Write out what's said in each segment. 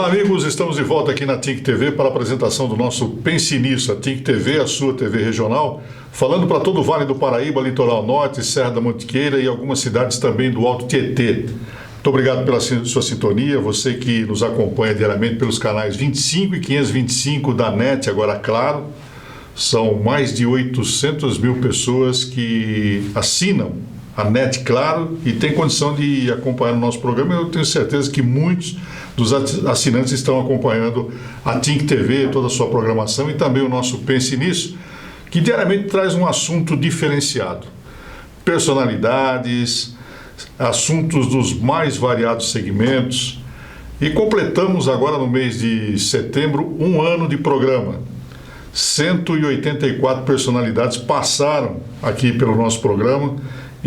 Olá amigos, estamos de volta aqui na TIC TV para a apresentação do nosso Pense Nisso, a TIC TV, a sua TV regional, falando para todo o Vale do Paraíba, Litoral Norte, Serra da Mantiqueira e algumas cidades também do Alto Tietê. Muito obrigado pela sua sintonia, você que nos acompanha diariamente pelos canais 25 e 525 da NET, agora claro, são mais de 800 mil pessoas que assinam a NET Claro e tem condição de acompanhar o nosso programa. Eu tenho certeza que muitos dos assinantes estão acompanhando a TIC TV, toda a sua programação e também o nosso Pense Nisso, que diariamente traz um assunto diferenciado. Personalidades, assuntos dos mais variados segmentos. E completamos agora no mês de setembro um ano de programa. 184 personalidades passaram aqui pelo nosso programa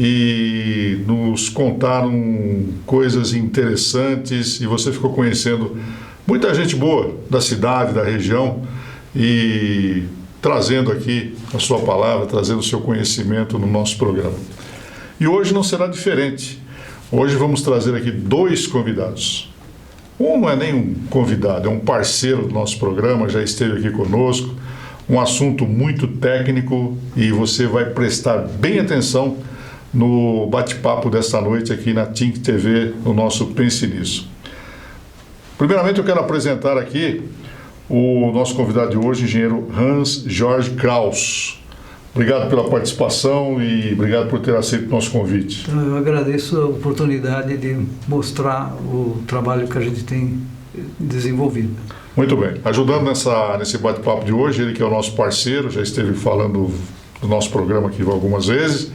e nos contaram coisas interessantes e você ficou conhecendo muita gente boa da cidade, da região e trazendo aqui a sua palavra, trazendo o seu conhecimento no nosso programa. E hoje não será diferente. Hoje vamos trazer aqui dois convidados. Um não é nem um convidado, é um parceiro do nosso programa, já esteve aqui conosco. Um assunto muito técnico e você vai prestar bem atenção no bate-papo desta noite aqui na TIC TV, no nosso Pense Nisso. Primeiramente eu quero apresentar aqui o nosso convidado de hoje, engenheiro Hans Jorge Kraus. Obrigado pela participação e obrigado por ter aceito o nosso convite. Eu agradeço a oportunidade de mostrar o trabalho que a gente tem desenvolvido. Muito bem. Ajudando nesse bate-papo de hoje, ele que é o nosso parceiro, já esteve falando do nosso programa aqui algumas vezes,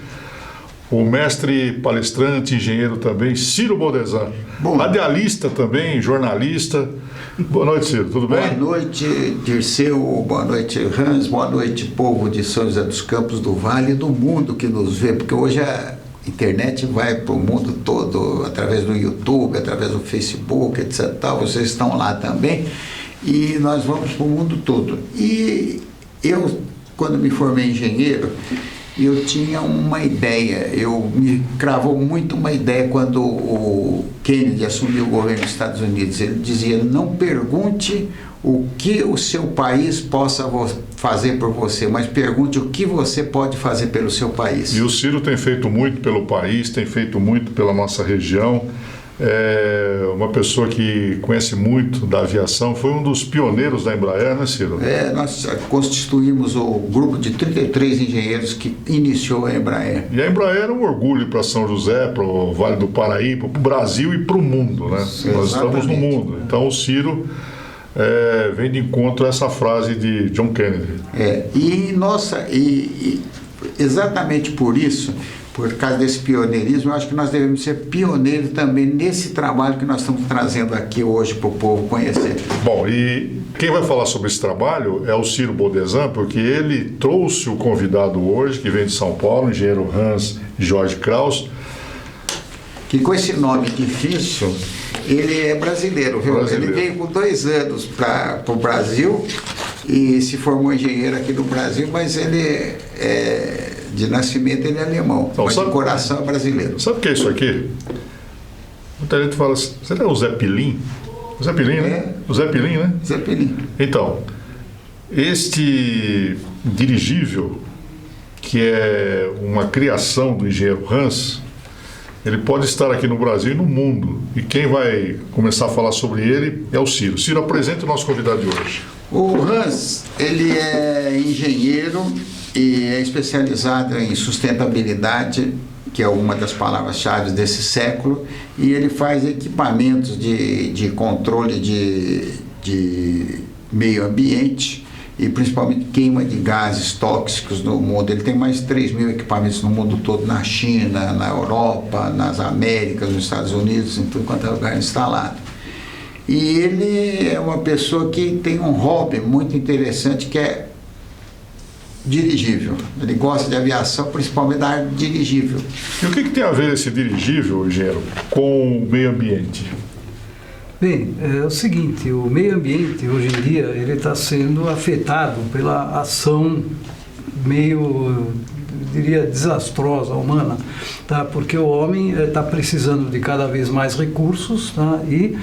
o mestre palestrante, engenheiro também, Ciro Bodesan. Radialista também, jornalista. Boa noite, Ciro, tudo bem? Boa noite, Dirceu, boa noite, Hans, boa noite, povo de São José dos Campos, do Vale e do mundo que nos vê, porque hoje a internet vai para o mundo todo, através do YouTube, através do Facebook, etc. Vocês estão lá também e nós vamos para o mundo todo. E eu, quando me formei engenheiro, eu tinha uma ideia, me cravou muito uma ideia quando o Kennedy assumiu o governo dos Estados Unidos. Ele dizia, não pergunte o que o seu país possa fazer por você, mas pergunte o que você pode fazer pelo seu país. E o Ciro tem feito muito pelo país, tem feito muito pela nossa região. É uma pessoa que conhece muito da aviação, foi um dos pioneiros da Embraer, né, Ciro? Nós constituímos o grupo de 33 engenheiros que iniciou a Embraer. E a Embraer é um orgulho para São José, para o Vale do Paraíba, para o Brasil e para o mundo, né? Exatamente. Nós estamos no mundo. Então o Ciro vem de encontro a essa frase de John Kennedy. Exatamente por isso, por causa desse pioneirismo, eu acho que nós devemos ser pioneiros também nesse trabalho que nós estamos trazendo aqui hoje para o povo conhecer. Bom, e quem vai falar sobre esse trabalho é o Ciro Bodesan, porque ele trouxe o convidado hoje, que vem de São Paulo, o engenheiro Hans Jorge Kraus. Que com esse nome difícil, ele é brasileiro, viu? Ele veio com 2 anos para o Brasil e se formou engenheiro aqui no Brasil, mas ele de nascimento ele é alemão, então, mas de coração é brasileiro. Sabe o que é isso aqui? Muita gente fala assim, será o Zé Pilim? O Zé Pilim, né? O Zé Pilim, né? Zé Pilim. Então, este dirigível, que é uma criação do engenheiro Hans, ele pode estar aqui no Brasil e no mundo. E quem vai começar a falar sobre ele é o Ciro. Ciro, apresenta o nosso convidado de hoje. O Hans, ele é engenheiro e é especializado em sustentabilidade, que é uma das palavras-chave desse século, e ele faz equipamentos de controle de meio ambiente e principalmente queima de gases tóxicos no mundo. Ele tem mais de 3.000 equipamentos no mundo todo, na China, na Europa, nas Américas, nos Estados Unidos, em tudo quanto é lugar instalado. E ele é uma pessoa que tem um hobby muito interessante, que é dirigível. Ele gosta de aviação, principalmente da área de dirigível. E o que tem a ver esse dirigível, engenheiro, com o meio ambiente? Bem, é o seguinte, o meio ambiente hoje em dia ele está sendo afetado pela ação meio diria, desastrosa, humana, tá? Porque o homem está precisando de cada vez mais recursos, tá? E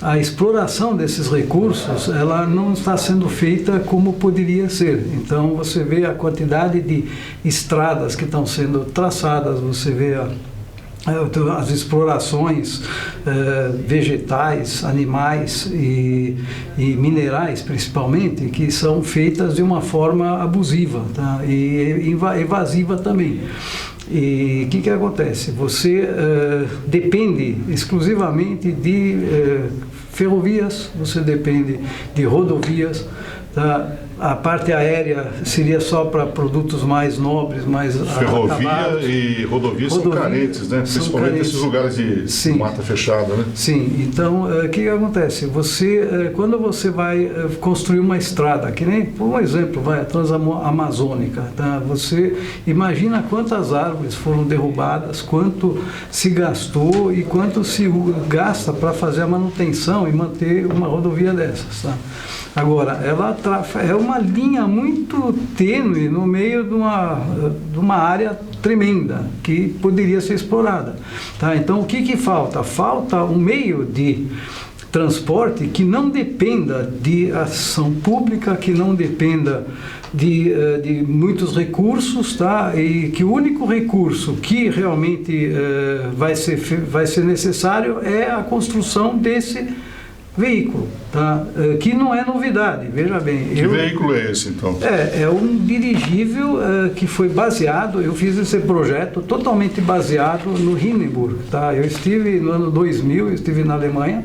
a exploração desses recursos, ela não está sendo feita como poderia ser. Então você vê a quantidade de estradas que estão sendo traçadas, você vê as explorações vegetais, animais e minerais, principalmente, que são feitas de uma forma abusiva, tá? E evasiva também. E o que acontece? Você depende exclusivamente de ferrovias, você depende de rodovias, tá? A parte aérea seria só para produtos mais nobres, mais ferrovia acabados. E rodovias são carentes, né? Principalmente nesses lugares de mata fechada, né? Sim, então o que acontece? Você, quando você vai construir uma estrada, que nem, por um exemplo, a Transamazônica, tá? Você imagina quantas árvores foram derrubadas, quanto se gastou e quanto se gasta para fazer a manutenção e manter uma rodovia dessas, tá? Agora, ela é uma linha muito tênue no meio de uma área tremenda que poderia ser explorada, tá? Então, o que falta? Falta um meio de transporte que não dependa de ação pública, que não dependa de muitos recursos, tá? E que o único recurso que realmente vai ser necessário é a construção desse veículo, tá? Que não é novidade, veja bem. Que veículo é esse, então? É um dirigível que foi baseado, eu fiz esse projeto totalmente baseado no Hindenburg, tá? Eu estive no ano 2000, eu estive na Alemanha,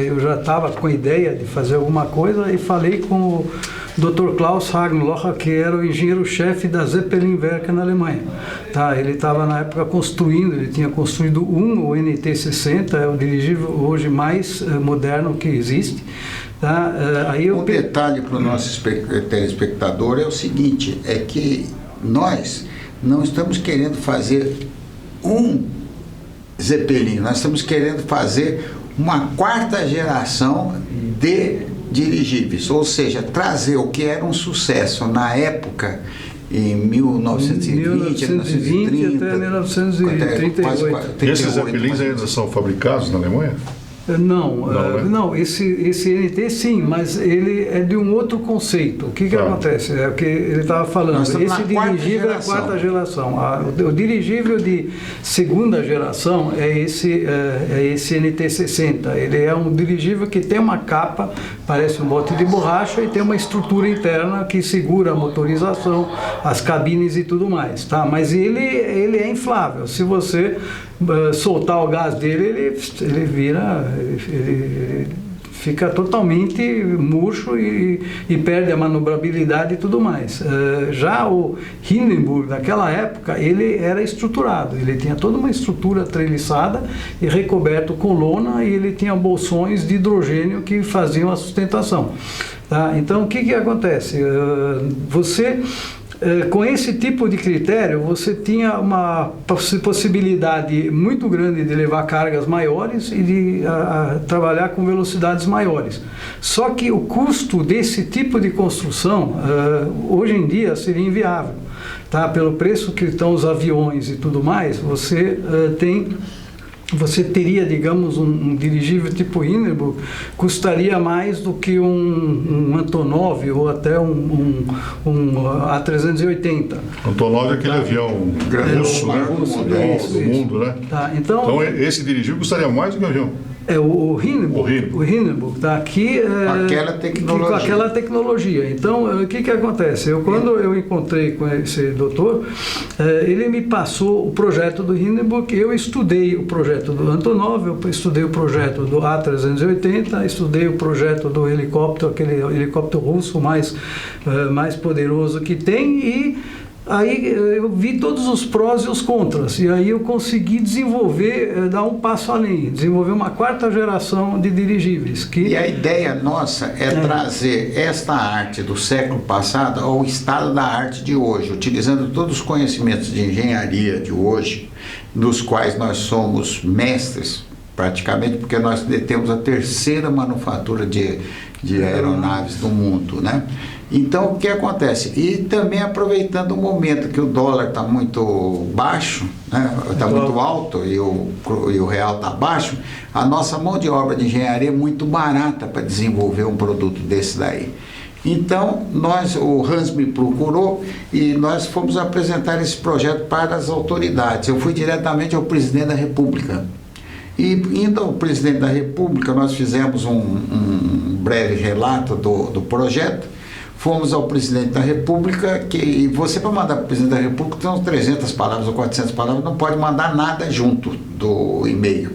eu já estava com a ideia de fazer alguma coisa e falei com o Dr. Klaus Hagenlocher, que era o engenheiro-chefe da Zeppelin-Werke na Alemanha. Tá, ele estava na época construindo, ele tinha construído o NT-60, é o dirigível hoje mais moderno que existe. Tá? Detalhe para o nosso telespectador é o seguinte, é que nós não estamos querendo fazer um Zeppelin, nós estamos querendo fazer uma quarta geração de dirigíveis, ou seja, trazer o que era um sucesso na época, em 1920, 1930 até 1938. Esses Zeppelins ainda são fabricados na Alemanha? Não, esse NT sim, mas ele é de um outro conceito. O que acontece? É o que ele estava falando. Esse dirigível é a quarta geração. O dirigível de segunda geração é esse NT-60. Ele é um dirigível que tem uma capa, parece um bote de borracha, e tem uma estrutura interna que segura a motorização, as cabines e tudo mais. Tá? Mas ele é inflável. Se você soltar o gás dele, ele fica totalmente murcho e perde a manobrabilidade e tudo mais. Já o Hindenburg, naquela época, ele era estruturado, ele tinha toda uma estrutura treliçada e recoberto com lona, e ele tinha bolsões de hidrogênio que faziam a sustentação. Tá? Então, o que acontece? Com esse tipo de critério, você tinha uma possibilidade muito grande de levar cargas maiores e de trabalhar com velocidades maiores. Só que o custo desse tipo de construção, hoje em dia, seria inviável. Tá? Pelo preço que estão os aviões e tudo mais, você teria, digamos, um dirigível tipo Hindenburg, custaria mais do que um Antonov ou até um A380. Antonov é aquele avião russo, né? Do mundo, né? Tá, então esse dirigível custaria mais do que o avião? O Hindenburg, tá aqui com aquela tecnologia. Então, o que acontece? Quando eu encontrei com esse doutor, ele me passou o projeto do Hindenburg, eu estudei o projeto do Antonov, eu estudei o projeto do A380, estudei o projeto do helicóptero, aquele helicóptero russo mais poderoso que tem, e aí eu vi todos os prós e os contras, e aí eu consegui dar um passo além, desenvolver uma quarta geração de dirigíveis. E a ideia nossa é trazer esta arte do século passado ao estado da arte de hoje, utilizando todos os conhecimentos de engenharia de hoje, dos quais nós somos mestres, praticamente, porque nós temos a terceira manufatura de aeronaves do mundo, né? Então, o que acontece? E também aproveitando o momento que o dólar está muito baixo, né? Está muito alto e o real está baixo, a nossa mão de obra de engenharia é muito barata para desenvolver um produto desse daí. Então, o Hans me procurou e nós fomos apresentar esse projeto para as autoridades. Eu fui diretamente ao presidente da República. E indo ao presidente da República, nós fizemos um breve relato do projeto. Fomos ao presidente da República, e você, para mandar para o presidente da República, tem uns 300 palavras ou 400 palavras, não pode mandar nada junto do e-mail.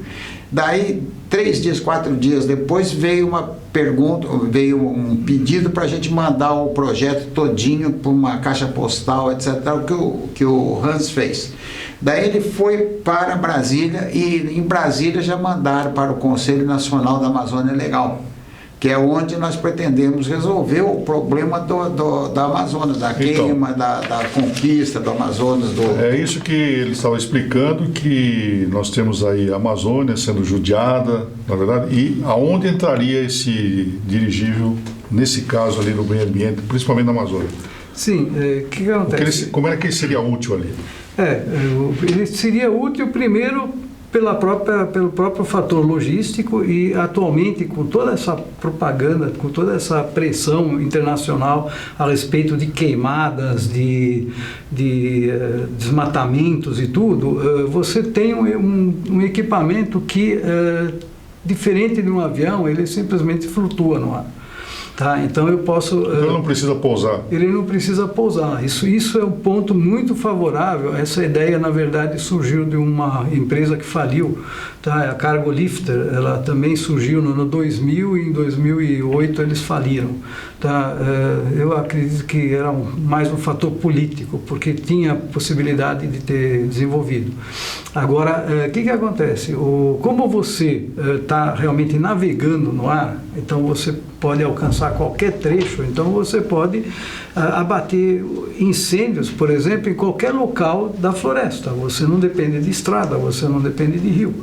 Daí, 3 dias, 4 dias depois, veio uma pergunta, veio um pedido para a gente mandar o projeto todinho para uma caixa postal, etc., que o Hans fez. Daí ele foi para Brasília, e em Brasília já mandaram para o Conselho Nacional da Amazônia Legal, que é onde nós pretendemos resolver o problema da Amazônia, da queima, da conquista do Amazonas. É isso que ele estava explicando, que nós temos aí a Amazônia sendo judiada, na verdade, e aonde entraria esse dirigível, nesse caso ali no meio ambiente, principalmente na Amazônia? Sim, o que acontece? Como é que ele seria útil ali? Ele seria útil primeiro pelo próprio fator logístico, e atualmente com toda essa propaganda, com toda essa pressão internacional a respeito de queimadas, de desmatamentos e tudo, você tem um equipamento que, diferente de um avião, ele simplesmente flutua no ar. Tá, então eu posso... Ele não precisa pousar. Ele não precisa pousar. Isso é um ponto muito favorável. Essa ideia, na verdade, surgiu de uma empresa que faliu, tá? A Cargo Lifter. Ela também surgiu no 2000, e em 2008 eles faliram. Tá? Eu acredito que era mais um fator político, porque tinha possibilidade de ter desenvolvido. Agora, o que acontece? Como você está realmente navegando no ar, então você pode alcançar qualquer trecho, então você pode abater incêndios, por exemplo, em qualquer local da floresta. Você não depende de estrada, você não depende de rio.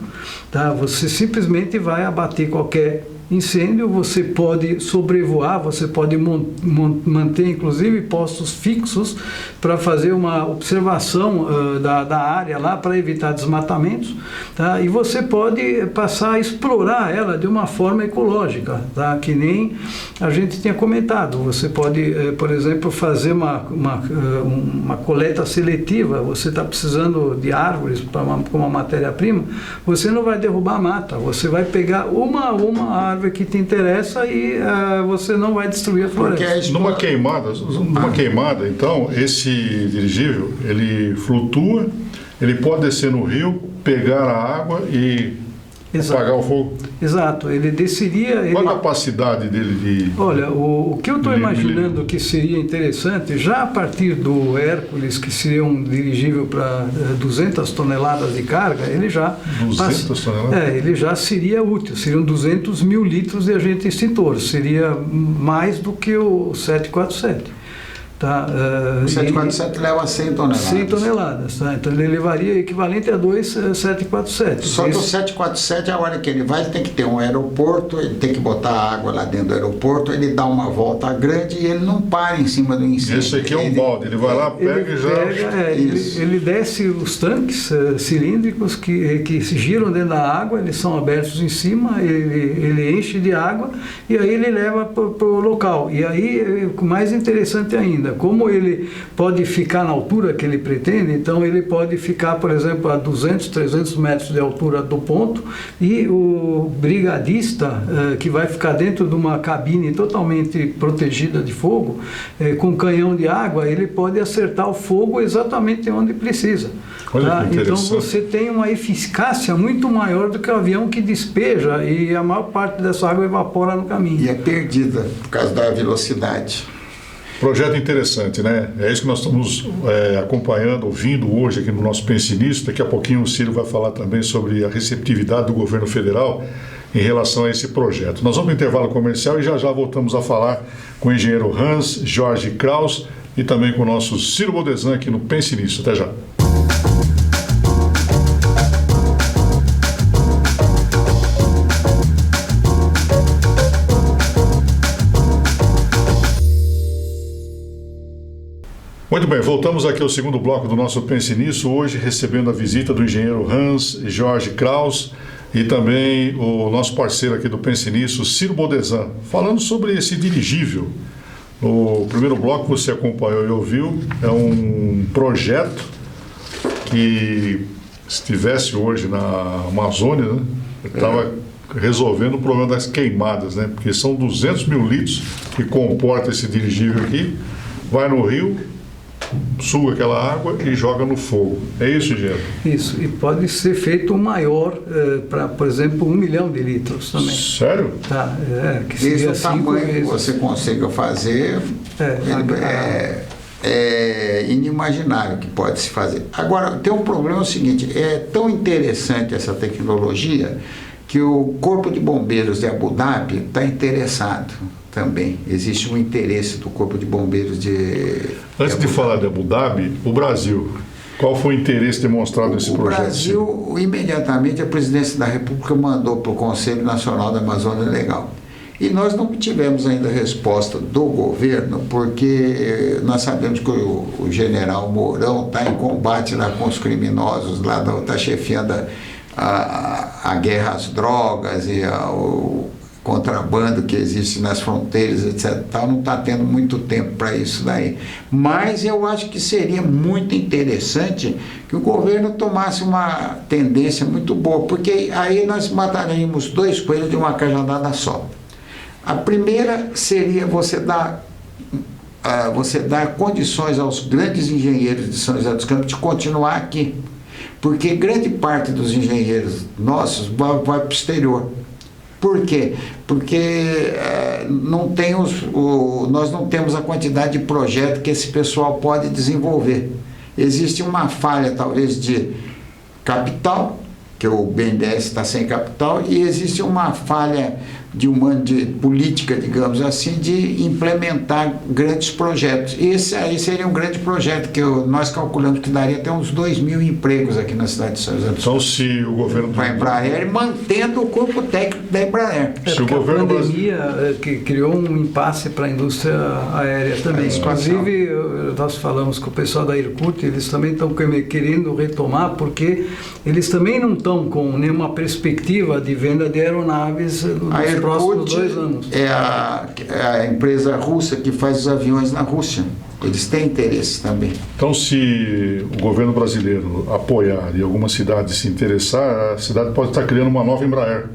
Tá? Você simplesmente vai abater qualquer incêndio, você pode sobrevoar, você pode manter inclusive postos fixos para fazer uma observação da área lá para evitar desmatamentos, tá? E você pode passar a explorar ela de uma forma ecológica, tá? Que nem a gente tinha comentado. Você pode, por exemplo, fazer uma coleta seletiva. Você está precisando de árvores para uma matéria-prima, você não vai derrubar a mata, você vai pegar uma árvore que te interessa e você não vai destruir a floresta. Numa queimada, então, esse dirigível, ele flutua, ele pode descer no rio, pegar a água e apagar o fogo? Exato, ele desceria... Qual a capacidade dele de... Olha, o que eu estou imaginando que seria interessante, já a partir do Hércules, que seria um dirigível para 200 toneladas de carga, ele já... 200 toneladas? Ele já seria útil, seriam 200 mil litros de agente extintor, seria mais do que o 747. Tá? O 747 leva 100 toneladas. 100 toneladas, tá? Então ele levaria equivalente a 2 747. Só que o 747, a hora que ele vai, ele tem que ter um aeroporto, ele tem que botar água lá dentro do aeroporto, ele dá uma volta grande e ele não para em cima do incêndio. Esse aqui é um balde, ele vai lá, pega e já... Ele desce os tanques cilíndricos que se giram dentro da água, eles são abertos em cima, ele enche de água e aí ele leva para o local. E aí, o mais interessante ainda, como ele pode ficar na altura que ele pretende, então ele pode ficar, por exemplo, a 200, 300 metros de altura do ponto, e o brigadista, que vai ficar dentro de uma cabine totalmente protegida de fogo, com canhão de água, ele pode acertar o fogo exatamente onde precisa. Tá? Então você tem uma eficácia muito maior do que o avião que despeja, e a maior parte dessa água evapora no caminho. E é perdida por causa da velocidade. Projeto interessante, né? É isso que nós estamos acompanhando, ouvindo hoje aqui no nosso Pense Nisso. Daqui a pouquinho o Ciro vai falar também sobre a receptividade do governo federal em relação a esse projeto. Nós vamos no intervalo comercial e já voltamos a falar com o engenheiro Hans Jorge Kraus e também com o nosso Ciro Bodesan aqui no Pense Nisso. Até já. Muito bem, voltamos aqui ao segundo bloco do nosso Pense Nisso, hoje recebendo a visita do engenheiro Hans Jorge Kraus e também o nosso parceiro aqui do Pense Nisso, Ciro Bodesan, falando sobre esse dirigível. No primeiro bloco você acompanhou e ouviu, é um projeto que estivesse hoje na Amazônia, né, estava resolvendo o problema das queimadas, né, porque são 200 mil litros que comporta esse dirigível aqui, vai no rio, suga aquela água e joga no fogo. É isso, Gero? Isso, e pode ser feito um maior, para, por exemplo, 1 milhão de litros também. Sério? Tá, que Desde seria o tamanho que vezes. você consiga fazer, é inimaginável que pode se fazer. Agora, tem um problema, é o seguinte, é tão interessante essa tecnologia que o Corpo de Bombeiros de Abu Dhabi está interessado também. Existe um interesse do Corpo de Bombeiros de... Antes de falar de Abu Dhabi, o Brasil, qual foi o interesse demonstrado nesse projeto? O Brasil, imediatamente, a Presidência da República mandou para o Conselho Nacional da Amazônia Legal. E nós não tivemos ainda resposta do governo, porque nós sabemos que o general Mourão está em combate lá com os criminosos, lá está chefiando a guerra às drogas e o contrabando que existe nas fronteiras, etc. Não está tendo muito tempo para isso daí. Mas eu acho que seria muito interessante que o governo tomasse uma tendência muito boa, porque aí nós mataríamos 2 coelhos de uma cajadada só. A primeira seria você dar condições aos grandes engenheiros de São José dos Campos de continuar aqui, porque grande parte dos engenheiros nossos vai para o exterior. Por quê? Porque nós não temos a quantidade de projeto que esse pessoal pode desenvolver. Existe uma falha, talvez, de capital, que o BNDES está sem capital, e existe uma falha de política, digamos assim, de implementar grandes projetos. Esse aí seria um grande projeto que nós calculamos que daria até uns 2.000 empregos aqui na cidade de São José dos Campos. Então, se o governo... Para a Embraer, mantendo o corpo técnico da Embraer. Se o governo... A pandemia que criou um impasse para a indústria aérea também. Inclusive, nós falamos com o pessoal da Irkut, eles também estão querendo retomar, porque eles também não estão com nenhuma perspectiva de venda de aeronaves nos próximos 2 anos. É a empresa russa que faz os aviões na Rússia. Eles têm interesse também. Então, se o governo brasileiro apoiar e alguma cidade se interessar, a cidade pode estar criando uma nova Embraer.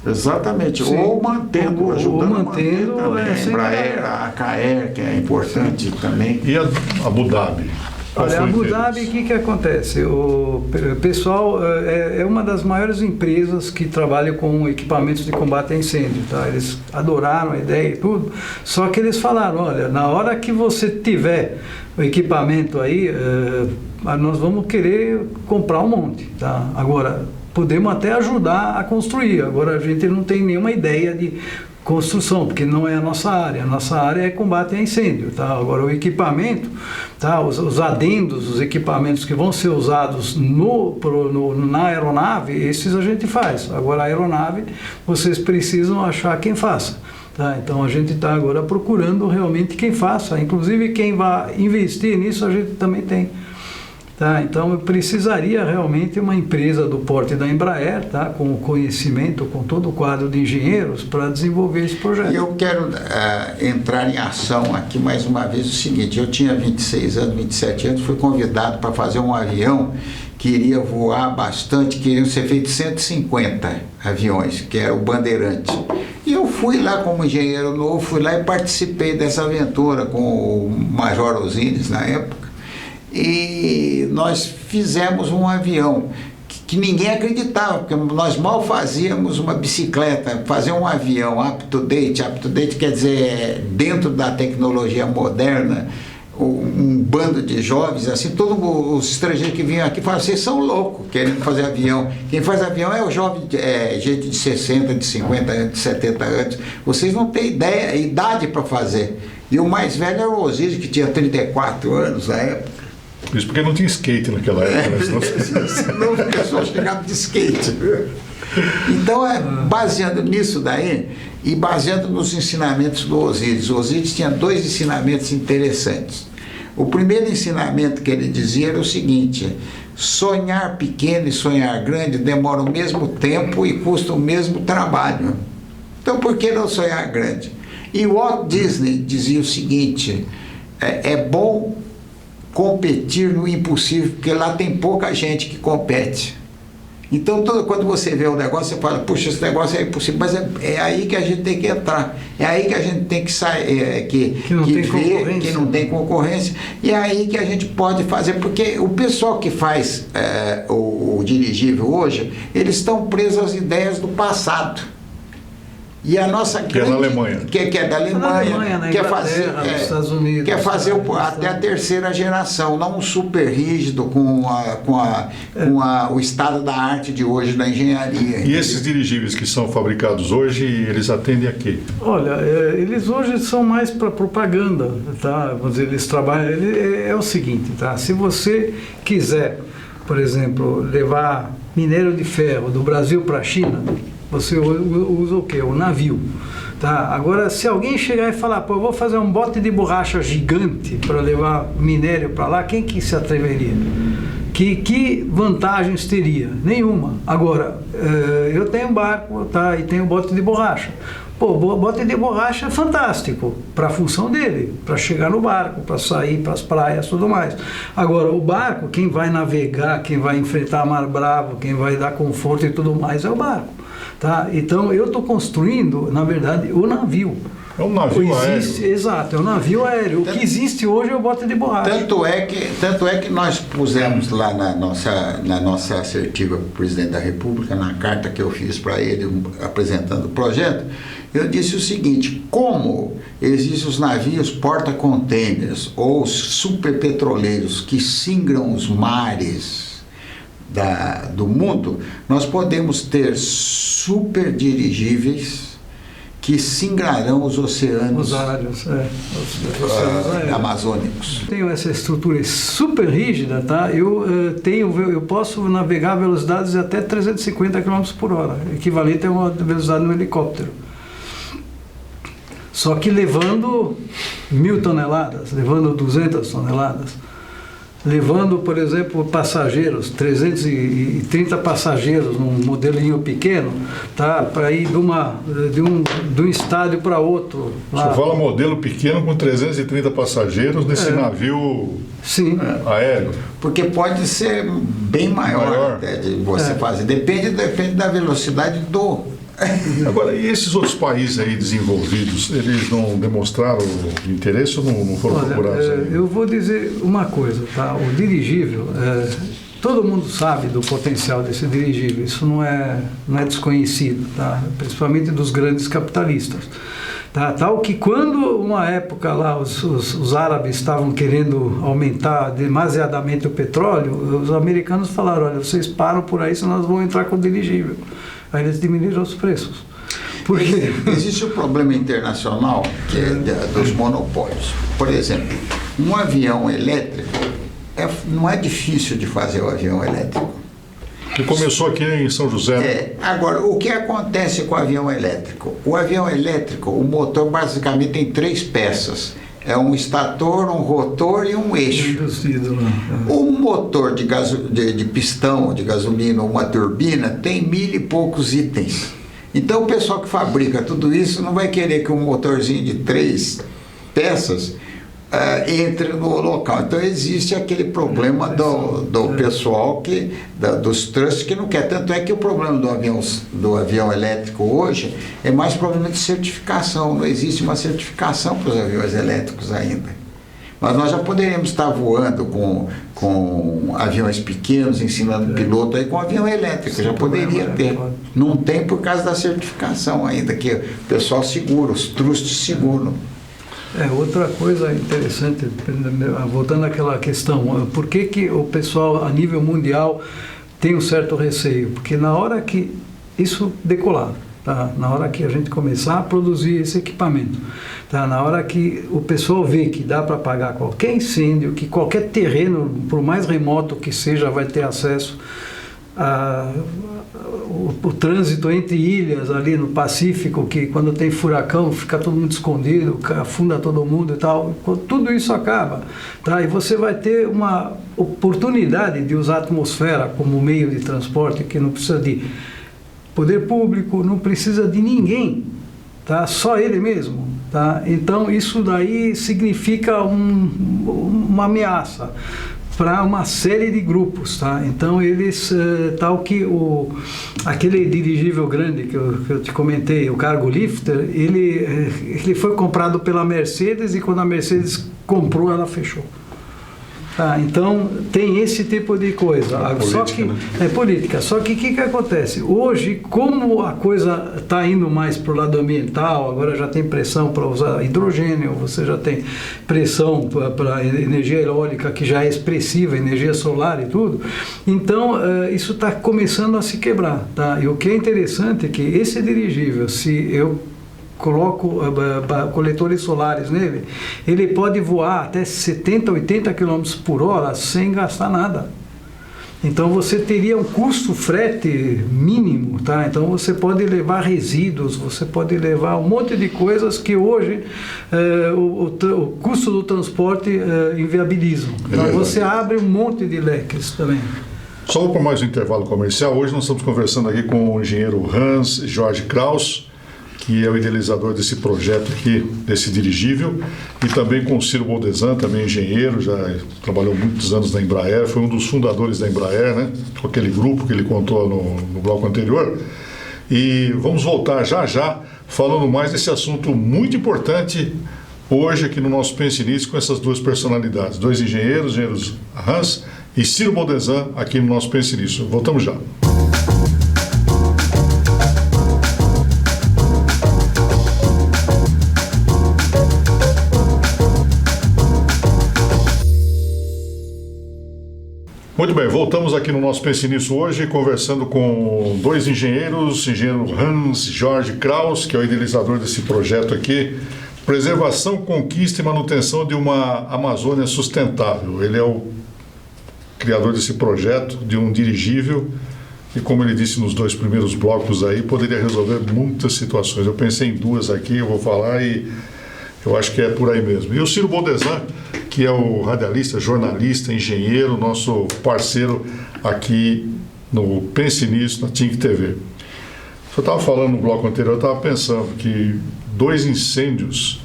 Exatamente. Sim. Ou mantendo, ajudando a manter também. A Embraer, a AKR, que é importante também. E a Abu Dhabi? Olha, Abu Dhabi, o que acontece? O pessoal é uma das maiores empresas que trabalha com equipamentos de combate a incêndio, tá? Eles adoraram a ideia e tudo, só que eles falaram, olha, na hora que você tiver o equipamento aí, nós vamos querer comprar um monte, tá? Agora, podemos até ajudar a construir, agora a gente não tem nenhuma ideia de construção, porque não é a nossa área é combate a incêndio, tá? Agora o equipamento, tá? Os adendos, os equipamentos que vão ser usados na aeronave, esses a gente faz. Agora a aeronave, vocês precisam achar quem faça. Tá? Então a gente está agora procurando realmente quem faça, inclusive quem vai investir nisso a gente também tem. Tá, então eu precisaria realmente uma empresa do porte da Embraer, tá, com o conhecimento, com todo o quadro de engenheiros para desenvolver esse projeto. E eu quero entrar em ação aqui mais uma vez o seguinte, eu tinha 26 anos, 27 anos, fui convidado para fazer um avião que iria voar bastante, queriam ser feitos 150 aviões, que era o Bandeirante. E eu fui lá como engenheiro novo, fui lá e participei dessa aventura com o Major Osíris na época. E nós fizemos um avião que ninguém acreditava, porque nós mal fazíamos uma bicicleta, fazer um avião up-to-date quer dizer, dentro da tecnologia moderna, um bando de jovens, assim, todos os estrangeiros que vinham aqui falavam, vocês são loucos querendo fazer avião. Quem faz avião é o jovem, gente de 60, de 50 anos, de 70 anos. Vocês não têm idade para fazer. E o mais velho era o Osíris, que tinha 34 anos na época. Isso porque não tinha skate naquela época. Senão o pessoal chegava de skate. Então, baseando nisso daí, e baseando nos ensinamentos do Osíris. O Osíris tinha 2 ensinamentos interessantes. O primeiro ensinamento que ele dizia era o seguinte: sonhar pequeno e sonhar grande demora o mesmo tempo e custa o mesmo trabalho. Então, por que não sonhar grande? E Walt Disney dizia o seguinte: é bom competir no impossível, porque lá tem pouca gente que compete. Então, quando você vê o negócio, você fala, puxa, esse negócio é impossível, mas é aí que a gente tem que entrar, é aí que a gente tem que sair, que ver que não tem concorrência, e é aí que a gente pode fazer, porque o pessoal que faz o dirigível hoje, eles estão presos às ideias do passado. E a nossa que é da Alemanha. Que é da Alemanha, quer fazer nos Estados Unidos, quer fazer até a terceira geração, não um super rígido com o estado da arte de hoje, da engenharia. E esses dirigíveis que são fabricados hoje, eles atendem a quê? Olha, eles hoje são mais para propaganda, tá? Vamos dizer, eles trabalham. É o seguinte, tá? Se você quiser, por exemplo, levar minério de ferro do Brasil para a China, você usa o quê? O navio. Tá? Agora, se alguém chegar e falar, pô, eu vou fazer um bote de borracha gigante para levar minério para lá, quem que se atreveria? Que vantagens teria? Nenhuma. Agora, eu tenho barco, tá? E tenho bote de borracha. Pô, o bote de borracha é fantástico para a função dele, para chegar no barco, para sair para as praias e tudo mais. Agora, o barco, quem vai navegar, quem vai enfrentar mar bravo, quem vai dar conforto e tudo mais é o barco. Tá? Então, eu estou construindo, na verdade, o navio. É um navio aéreo. Exato, é um navio aéreo. O que existe hoje é o bote de borracha. Tanto é que nós pusemos lá na nossa assertiva para o presidente da República, na carta que eu fiz para ele apresentando o projeto, eu disse o seguinte: como existem os navios porta-containers ou superpetroleiros que singram os mares do mundo, nós podemos ter superdirigíveis que singrarão os oceanos, amazônicos. Tenho essa estrutura super rígida, tá? Eu posso navegar a velocidades de até 350 km por hora, equivalente a uma velocidade no helicóptero. Só que levando 1.000 toneladas, levando 200 toneladas, levando, por exemplo, passageiros, 330 passageiros num modelinho pequeno, tá? Para ir de um estádio para outro. Você fala modelo pequeno com 330 passageiros nesse navio aéreo? Porque pode ser bem maior. Até de você fazer. Depende da velocidade do... Agora, e esses outros países aí desenvolvidos, eles não demonstraram interesse ou não foram procurados? Eu vou dizer uma coisa, tá? O dirigível, todo mundo sabe do potencial desse dirigível, isso não é desconhecido, tá? Principalmente dos grandes capitalistas. Tá? Tal que quando uma época lá os árabes estavam querendo aumentar demasiadamente o petróleo, os americanos falaram, olha, vocês param por aí, senão nós vamos entrar com o dirigível. Aí eles diminuíram os preços. Porque existe um problema internacional que é dos monopólios. Por exemplo, um avião elétrico, não é difícil de fazer o avião elétrico. Que começou aqui em São José. Né? Agora, o que acontece com o avião elétrico? O avião elétrico, o motor basicamente tem 3 peças. É um estator, um rotor e um eixo. O motor de pistão, de gasolina ou uma turbina tem 1000 e poucos itens. Então o pessoal que fabrica tudo isso não vai querer que um motorzinho de 3 peças entre no local. Então existe aquele problema do pessoal dos trusts que não quer. Tanto é que o problema do avião elétrico hoje é mais problema de certificação. Não existe uma certificação para os aviões elétricos ainda. Mas nós já poderíamos estar voando com aviões pequenos, ensinando piloto aí com avião elétrico. Já poderia ter. Não tem por causa da certificação ainda, que o pessoal segura, os trusts seguram. Outra coisa interessante, voltando àquela questão, por que o pessoal a nível mundial tem um certo receio? Porque na hora que isso decolar, tá? Na hora que a gente começar a produzir esse equipamento, tá? Na hora que o pessoal vê que dá para apagar qualquer incêndio, que qualquer terreno, por mais remoto que seja, vai ter acesso, o trânsito entre ilhas ali no Pacífico, que quando tem furacão fica todo mundo escondido, afunda todo mundo e tal, tudo isso acaba, tá? E você vai ter uma oportunidade de usar a atmosfera como meio de transporte, que não precisa de poder público, não precisa de ninguém, tá? Só ele mesmo, tá? Então isso daí significa uma ameaça para uma série de grupos, tá? Então eles, tal que aquele dirigível grande que eu te comentei, o Cargo Lifter, ele foi comprado pela Mercedes, e quando a Mercedes comprou, ela fechou. Tá, então tem esse tipo de coisa. Só que é política. Só que o que acontece? Hoje, como a coisa está indo mais para o lado ambiental, agora já tem pressão para usar hidrogênio, você já tem pressão para energia eólica, que já é expressiva, energia solar e tudo. Então isso está começando a se quebrar. Tá? E o que é interessante é que esse dirigível, se eu coloco coletores solares nele, ele pode voar até 70, 80 km por hora sem gastar nada. Então você teria um custo frete mínimo, tá? Então você pode levar resíduos, você pode levar um monte de coisas que hoje o custo do transporte inviabilizam. Então você abre um monte de leques também. Só para mais um intervalo comercial, hoje nós estamos conversando aqui com o engenheiro Hans Jorge Kraus, que é o idealizador desse projeto aqui, desse dirigível, e também com o Ciro Boldezan, também engenheiro, já trabalhou muitos anos na Embraer, foi um dos fundadores da Embraer, né? Com aquele grupo que ele contou no bloco anterior. E vamos voltar já falando mais desse assunto muito importante hoje aqui no nosso Pense Nisso, com essas duas personalidades, dois engenheiros Hans e Ciro Boldezan, aqui no nosso Pense Nisso. Voltamos já. Muito bem, voltamos aqui no nosso Pense Nisso hoje, conversando com dois engenheiros, engenheiro Hans Jorge Kraus, que é o idealizador desse projeto aqui, Preservação, Conquista e Manutenção de uma Amazônia Sustentável. Ele é o criador desse projeto, de um dirigível, e como ele disse nos dois primeiros blocos aí, poderia resolver muitas situações. Eu pensei em duas aqui, eu vou falar e eu acho que é por aí mesmo. E o Ciro Boldezan, que é o radialista, jornalista, engenheiro, nosso parceiro aqui no Pense Nisso, na Think TV. Eu estava falando no bloco anterior, eu estava pensando que dois incêndios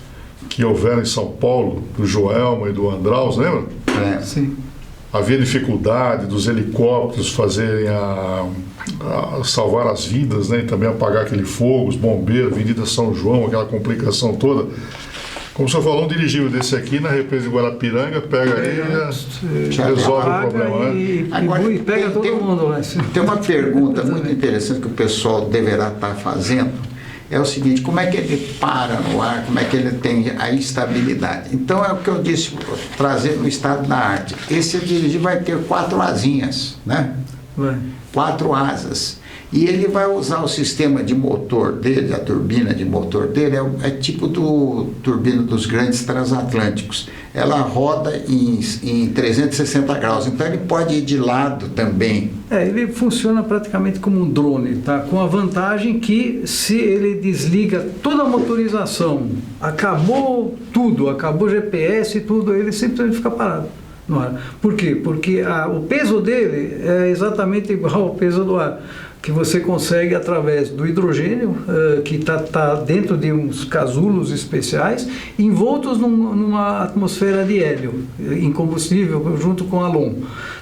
que houveram em São Paulo, do Joelma e do Andraus, lembra? Sim. Havia dificuldade dos helicópteros fazerem salvar as vidas, né? E também apagar aquele fogo, os bombeiros, Avenida São João, aquela complicação toda. Como o senhor falou, um dirigível desse aqui na represa de Guarapiranga, pega aí e resolve o problema, né? Agora, e pega todo mundo lá. Tem uma pergunta muito interessante que o pessoal deverá estar fazendo, é o seguinte: como é que ele para no ar, como é que ele tem a estabilidade? Então é o que eu disse, trazer no estado da arte. Esse dirigível vai ter 4 asinhas, né? Vai. 4 asas. E ele vai usar o sistema de motor dele, a turbina de motor dele, é tipo do turbina dos grandes transatlânticos. Ela roda em 360 graus, então ele pode ir de lado também. Ele funciona praticamente como um drone, tá? Com a vantagem que, se ele desliga toda a motorização, acabou tudo, acabou o GPS e tudo, ele simplesmente fica parado no ar. Por quê? Porque o peso dele é exatamente igual ao peso do ar, que você consegue através do hidrogênio, que está dentro de uns casulos especiais, envoltos numa atmosfera de hélio, em combustível, junto com halon.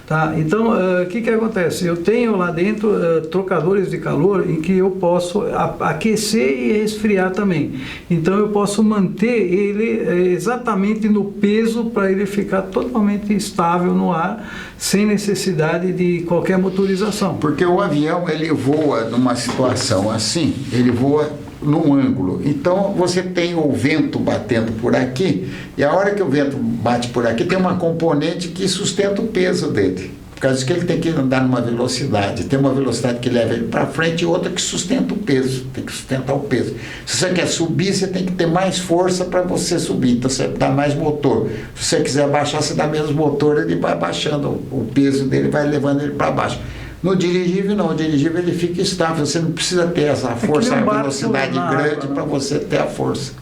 Tá? Então, o que acontece? Eu tenho lá dentro trocadores de calor em que eu posso aquecer e resfriar também. Então, eu posso manter ele exatamente no peso para ele ficar totalmente estável no ar, sem necessidade de qualquer motorização. Porque o avião, ele voa numa situação assim, ele voa num ângulo. Então você tem o vento batendo por aqui, e a hora que o vento bate por aqui, tem uma componente que sustenta o peso dele. Por causa que ele tem que andar numa velocidade. Tem uma velocidade que leva ele para frente e outra que sustenta o peso. Tem que sustentar o peso. Se você quer subir, você tem que ter mais força para você subir. Então você dá mais motor. Se você quiser baixar, você dá menos motor, ele vai baixando. O peso dele vai levando ele para baixo. No dirigível não, o dirigível ele fica estável, você não precisa ter essa força, a velocidade grande para você ter a força.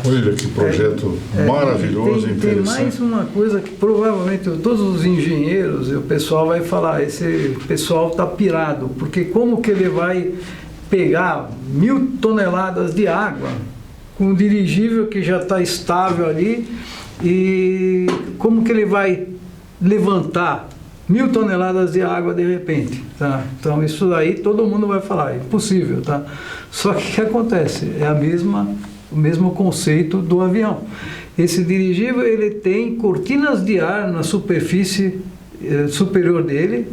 Olha que projeto maravilhoso, tem interessante. mais uma coisa que provavelmente todos os engenheiros e o pessoal vai falar, esse pessoal está pirado, porque como que ele vai pegar 1.000 toneladas de água com um dirigível que já está estável ali, e como que ele vai levantar 1.000 toneladas de água de repente, tá? Então isso daí todo mundo vai falar, é impossível, tá? Só que o que acontece? É o mesmo conceito do avião. Esse dirigível ele tem cortinas de ar na superfície superior dele,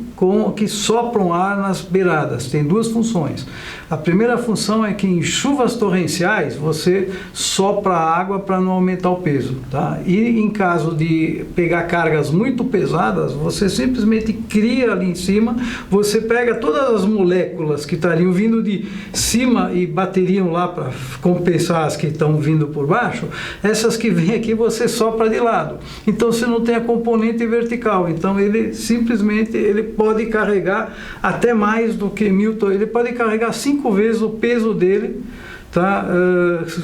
que sopram ar nas beiradas. Tem duas funções. A primeira função é que em chuvas torrenciais você sopra a água para não aumentar o peso, tá? E em caso de pegar cargas muito pesadas, você simplesmente cria ali em cima, você pega todas as moléculas que estariam vindo de cima e bateriam lá para compensar as que estão vindo por baixo, essas que vêm aqui você sopra de lado. Então você não tem a componente vertical, então ele simplesmente pode carregar até mais do que 1.000 toneladas, ele pode carregar 5 vezes o peso dele, tá?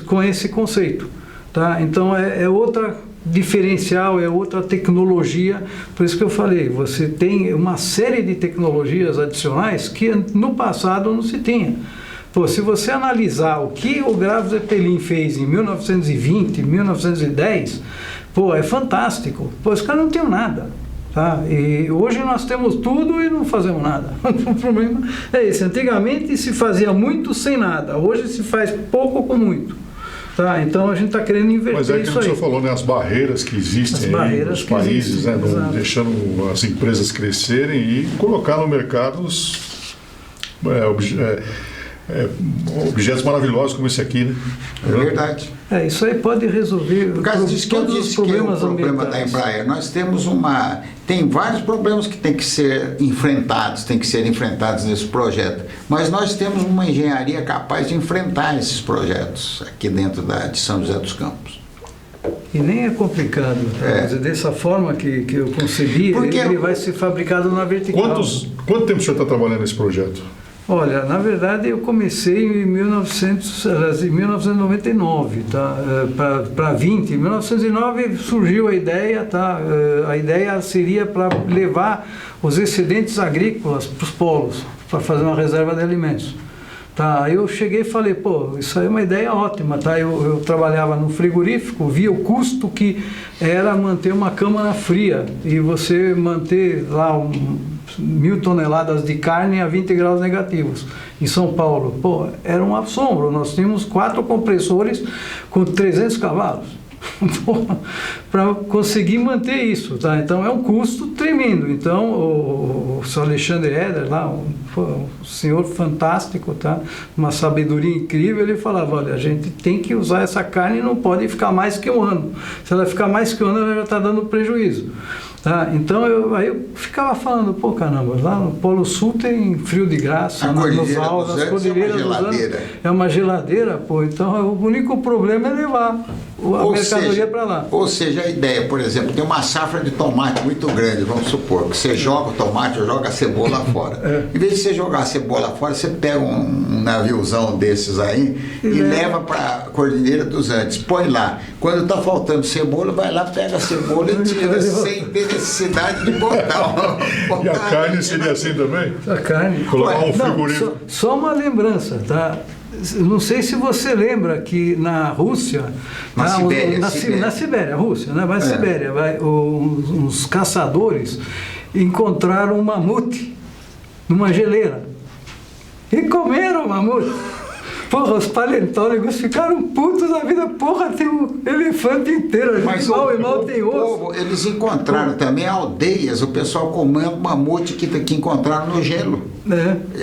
Com esse conceito, tá? Então é outra diferencial, é outra tecnologia, por isso que eu falei, você tem uma série de tecnologias adicionais que no passado não se tinha. Pô, se você analisar o que o Graf Zeppelin fez em 1920, 1910, pô, é fantástico. Pô, os caras não tinham nada. Tá? E hoje nós temos tudo e não fazemos nada. O problema é esse. Antigamente se fazia muito sem nada, hoje se faz pouco com muito. Tá? Então a gente está querendo inverter isso aí. Mas é que o senhor falou, né? As barreiras que existem aí nos países, né? Deixando as empresas crescerem e colocar no mercado objetos maravilhosos como esse aqui, né? É verdade. Isso aí pode resolver todos os problemas ambientais. Da Embraer. Nós temos tem vários problemas que têm que ser enfrentados nesse projeto. Mas nós temos uma engenharia capaz de enfrentar esses projetos aqui dentro de São José dos Campos. E nem é complicado, tá? Dizer, dessa forma que eu concebi, ele vai ser fabricado na vertical. Quanto tempo o senhor está trabalhando nesse projeto? Olha, na verdade eu comecei em 1999, tá? Para 20. Em 1909 surgiu a ideia, tá? A ideia seria para levar os excedentes agrícolas para os polos, para fazer uma reserva de alimentos. Tá? Aí eu cheguei e falei, pô, isso aí é uma ideia ótima, tá? Eu trabalhava no frigorífico, via o custo que era manter uma câmara fria e você manter lá 1.000 toneladas de carne a 20 graus negativos em São Paulo. Pô, era um assombro. Nós tínhamos 4 compressores com 300 cavalos para conseguir manter isso, tá? Então é um custo tremendo. Então o Sr. Alexandre Eder lá, um senhor fantástico, tá? Uma sabedoria incrível, ele falava, olha, a gente tem que usar essa carne e não pode ficar mais que um ano. Se ela ficar mais que um ano, ela já está dando prejuízo. Tá? Então aí eu ficava falando, pô, caramba, lá no Polo Sul tem frio de graça, nos Alpes, nas cordilheiras dos Andes é uma geladeira, pô, então o único problema é levar a mercadoria para lá. Ou seja, a ideia, por exemplo, tem uma safra de tomate muito grande, vamos supor, que você joga o tomate ou joga a cebola fora. Em vez de você jogar a cebola fora, você pega um naviozão desses aí e leva para a Cordilheira dos Andes, põe lá. Quando está faltando cebola, vai lá, pega a cebola e tira, sem ter necessidade de botar. E a carne seria assim também? A carne. Colocar um frigorífico. Só uma lembrança, tá? Não sei se você lembra que na Rússia, na Sibéria, Rússia, né? Vai Sibéria, uns caçadores encontraram um mamute numa geleira e comeram o mamute. Porra, os paleontólogos ficaram putos da vida. Porra, tem um elefante inteiro. Mas mal tem osso. Eles encontraram também aldeias, o pessoal comendo mamute que encontraram no gelo.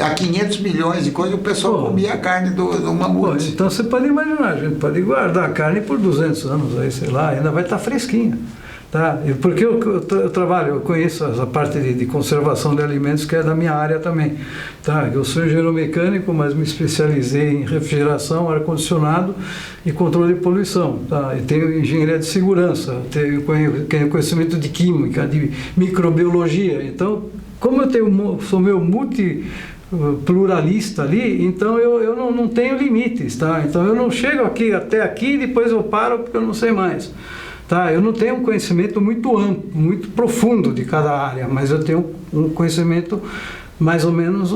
Há 500 milhões de coisas, o pessoal comia a carne do mamute. Então você pode imaginar, a gente pode guardar a carne por 200 anos, aí, sei lá, ainda vai estar fresquinha. Tá? Porque eu trabalho, eu conheço essa parte de conservação de alimentos, que é da minha área também. Tá? Eu sou engenheiro mecânico, mas me especializei em refrigeração, ar-condicionado e controle de poluição. Tá? E tenho engenharia de segurança, tenho conhecimento de química, de microbiologia. Então, como sou meio pluralista ali, então eu não tenho limites, tá? Então eu não chego até aqui e depois eu paro porque eu não sei mais. Tá, eu não tenho um conhecimento muito amplo, muito profundo de cada área, mas eu tenho um conhecimento mais ou menos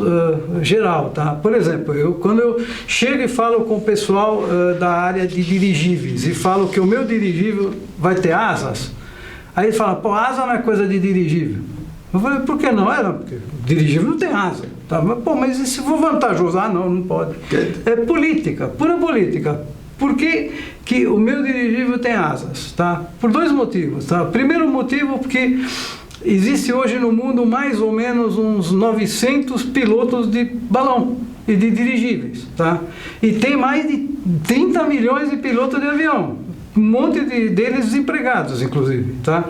geral, tá? Por exemplo, quando eu chego e falo com o pessoal da área de dirigíveis e falo que o meu dirigível vai ter asas, aí eles falam, pô, asa não é coisa de dirigível. Eu falei, por que não? Porque dirigível não tem asa. Tá? Mas e se for vantajoso? Ah, não pode. É política, pura política. Por que o meu dirigível tem asas? Tá? Por dois motivos. Tá? Primeiro motivo, porque existe hoje no mundo mais ou menos uns 900 pilotos de balão e de dirigíveis. Tá? E tem mais de 30 milhões de pilotos de avião. Um monte deles desempregados, inclusive. Tá?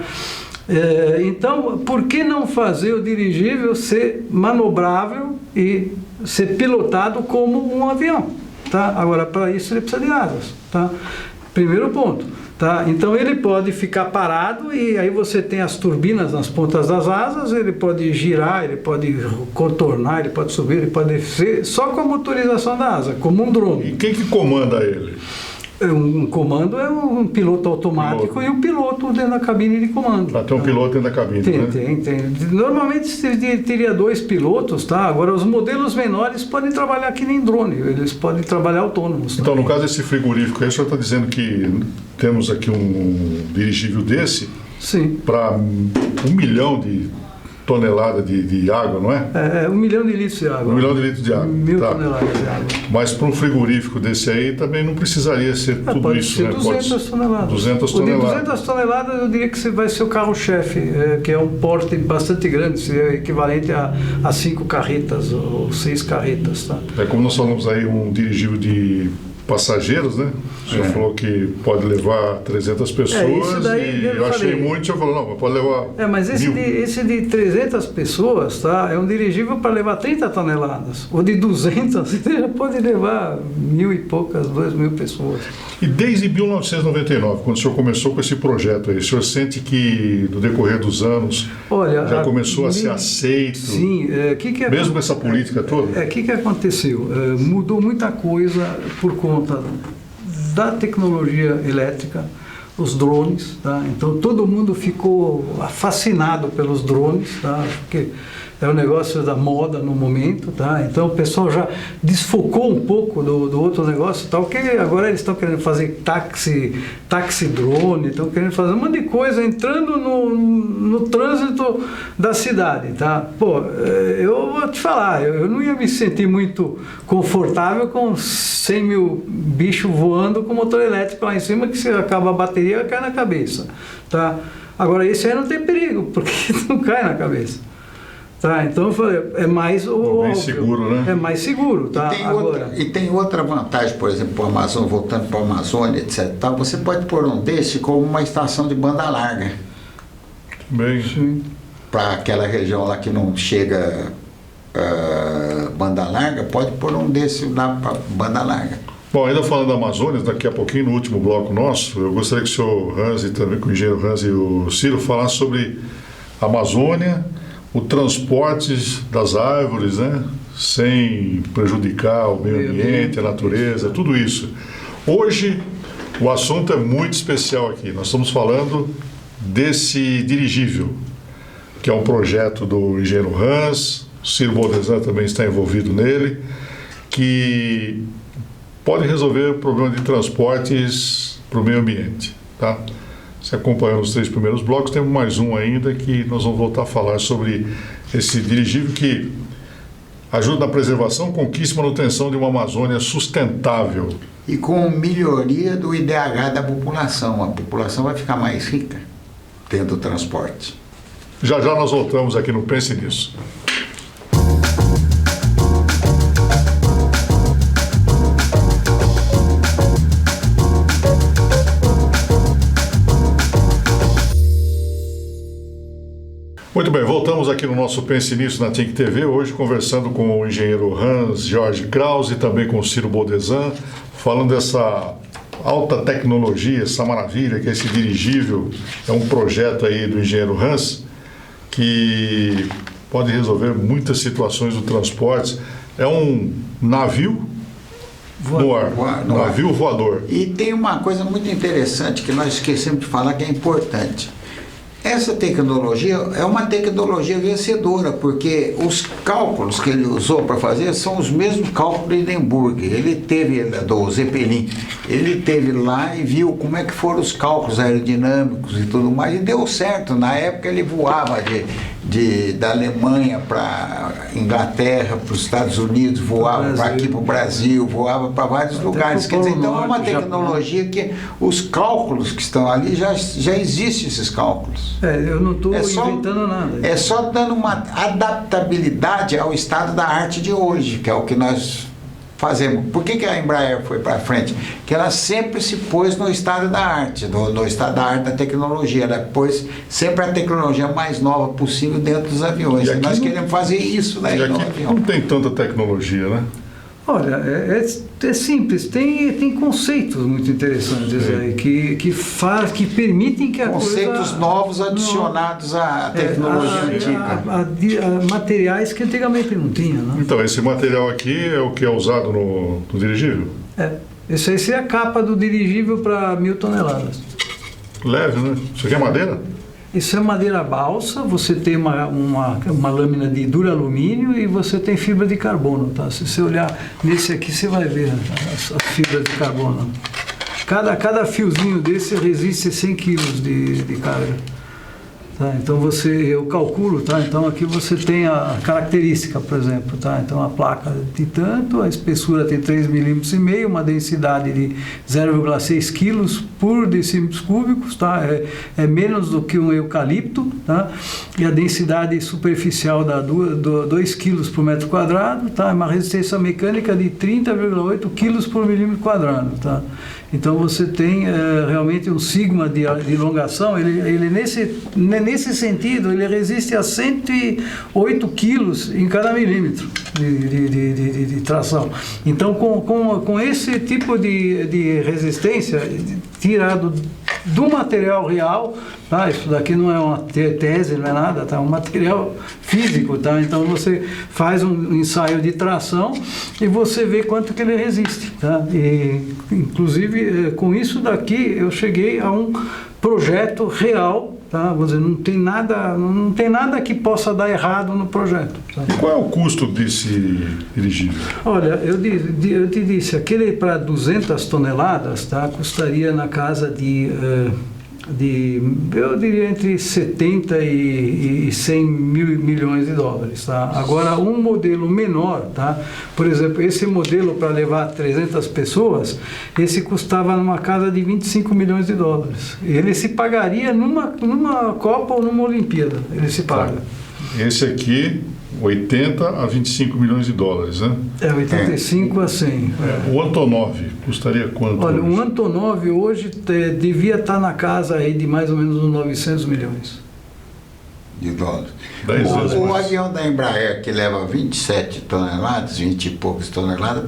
Então, por que não fazer o dirigível ser manobrável e ser pilotado como um avião? Tá? Agora, para isso ele precisa de asas, tá? Primeiro ponto, tá? Então ele pode ficar parado e aí você tem as turbinas nas pontas das asas, ele pode girar, ele pode contornar, ele pode subir, ele pode descer, só com a motorização da asa, como um drone. E quem que comanda ele? Um comando é um piloto automático e um piloto dentro da cabine de comando. Tem um piloto dentro da cabine, tem. Normalmente teria 2 pilotos, tá? Agora os modelos menores podem trabalhar que nem drone, eles podem trabalhar autônomos. Então, no caso desse frigorífico aí, o senhor está dizendo que temos aqui um dirigível desse para 1 milhão de toneladas de água, não é? 1 milhão de litros de água. 1 milhão de litros de água. 1.000 toneladas de água. Mas para um frigorífico desse aí também não precisaria ser tudo pode isso, ser né? 200 toneladas. 200 O de toneladas. 200 toneladas eu diria que vai ser o carro-chefe, que é um porte bastante grande, seria equivalente a 5 carretas ou 6 carretas. Tá? É como nós falamos aí, um dirigível de passageiros, né? O senhor falou que pode levar 300 pessoas isso daí e eu achei muito, o senhor falou, não, pode levar mas esse 1.000. de 300 pessoas, tá? É um dirigível para levar 30 toneladas. O de 200, você já pode levar 1.000 e poucas, 2.000 pessoas. E desde 1999, quando o senhor começou com esse projeto aí, o senhor sente que no decorrer dos anos já começou a ser aceito? Sim. Mesmo com essa política toda? O que aconteceu? Mudou muita coisa por conta da tecnologia elétrica, os drones, tá? Então todo mundo ficou fascinado pelos drones, tá? Porque é um negócio da moda no momento, tá? Então o pessoal já desfocou um pouco do outro negócio, tal, que agora eles estão querendo fazer táxi drone, estão querendo fazer um monte de coisa, entrando no trânsito da cidade, tá? Eu vou te falar, eu não ia me sentir muito confortável com 100 mil bichos voando com motor elétrico lá em cima, que se acaba a bateria, cai na cabeça, tá? Agora esse aí não tem perigo, porque não cai na cabeça. Tá, então eu falei, é mais seguro, né? É mais seguro, tá? E tem outra vantagem, por exemplo, o Amazônia, voltando para a Amazônia, etc. Tá? Você pode pôr um desse como uma estação de banda larga. Bem. Para aquela região lá que não chega banda larga, pode pôr um desse lá para banda larga. Bom, ainda falando da Amazônia, daqui a pouquinho, no último bloco nosso, eu gostaria que o senhor Hans e também com o engenheiro Hans e o Ciro falassem sobre a Amazônia, o transporte das árvores, né? Sem prejudicar o meio ambiente, a natureza, tudo isso. Hoje, o assunto é muito especial aqui. Nós estamos falando desse dirigível, que é um projeto do engenheiro Hans, o Ciro Boldezan também está envolvido nele, que pode resolver o problema de transportes para o meio ambiente, tá? Se acompanhando os 3 primeiros blocos, temos mais um ainda que nós vamos voltar a falar sobre esse dirigível que ajuda na preservação, conquista e manutenção de uma Amazônia sustentável. E com melhoria do IDH da população. A população vai ficar mais rica tendo transporte. Já nós voltamos aqui no Pense Nisso. Muito bem, voltamos aqui no nosso Pense Nisso na Think TV, hoje conversando com o engenheiro Hans Jorge Krause e também com o Ciro Boldezan, falando dessa alta tecnologia, essa maravilha que é esse dirigível, é um projeto aí do engenheiro Hans, que pode resolver muitas situações do transporte. É um navio no ar, navio voador. E tem uma coisa muito interessante que nós esquecemos de falar, que é importante. Essa tecnologia é uma tecnologia vencedora, porque os cálculos que ele usou para fazer são os mesmos cálculos de Hindenburg. Ele teve, do Zeppelin, ele teve lá e viu como é que foram os cálculos aerodinâmicos e tudo mais, e deu certo. Na época ele voava da Alemanha para Inglaterra, para os Estados Unidos, voava para aqui para o Brasil, voava para vários lugares. Quer dizer, então é uma tecnologia que os cálculos que estão ali, já existem esses cálculos. Eu não estou inventando nada. É só dando uma adaptabilidade ao estado da arte de hoje, que é o que nós fazemos. Por que a Embraer foi para frente? Que ela sempre se pôs no estado da arte, no estado da arte da tecnologia. Ela pôs sempre a tecnologia mais nova possível dentro dos aviões. E nós queremos fazer isso daí no avião. Não tem tanta tecnologia, né? Olha, é simples, tem conceitos muito interessantes aí que permitem que a conceitos novos adicionados à tecnologia antiga. Materiais que antigamente não tinha, né? Então, esse material aqui é o que é usado no dirigível? Essa é a capa do dirigível para 1.000 toneladas. Leve, né? Isso aqui é madeira? Isso é madeira balsa, você tem uma lâmina de duralumínio e você tem fibra de carbono, tá? Se você olhar nesse aqui, você vai ver as fibras de carbono. Cada fiozinho desse resiste 100 quilos de carga. Tá? Então eu calculo, tá? Então aqui você tem a característica, por exemplo, tá? Então a placa de tanto, a espessura tem 3,5 mm, uma densidade de 0,6 kg por decímetros cúbicos, tá? É menos do que um eucalipto, tá? E a densidade superficial dá 2 kg por metro quadrado, tá? É uma resistência mecânica de 30,8 kg por milímetro quadrado, tá? Então você tem realmente um sigma de elongação, ele nesse sentido, ele resiste a 108 quilos em cada milímetro de tração. Então, com esse tipo de resistência, tirado do material real, tá? Isso daqui não é uma tese, não é nada, tá? É um material físico, tá? Então você faz um ensaio de tração e você vê quanto que ele resiste, tá? E, inclusive, com isso daqui eu cheguei a um projeto real, tá? Vou dizer, não tem nada que possa dar errado no projeto. Tá? E qual é o custo desse dirigível? Olha, eu te disse, aquele para 200 toneladas, tá? Custaria na casa eu diria entre 70 e 100 milhões de dólares, tá? Agora, um modelo menor, tá? Por exemplo, esse modelo para levar 300 pessoas, esse custava numa casa de 25 milhões de dólares. Ele se pagaria numa Copa ou numa Olimpíada, ele se paga. Esse aqui, 80 a 25 milhões de dólares, né? 85 a 100. O Antonov custaria quanto? Olha, um Antonov hoje devia estar na casa aí de mais ou menos uns 900 milhões. De dólares. O avião da Embraer, que leva 27 toneladas, 20 e poucas toneladas,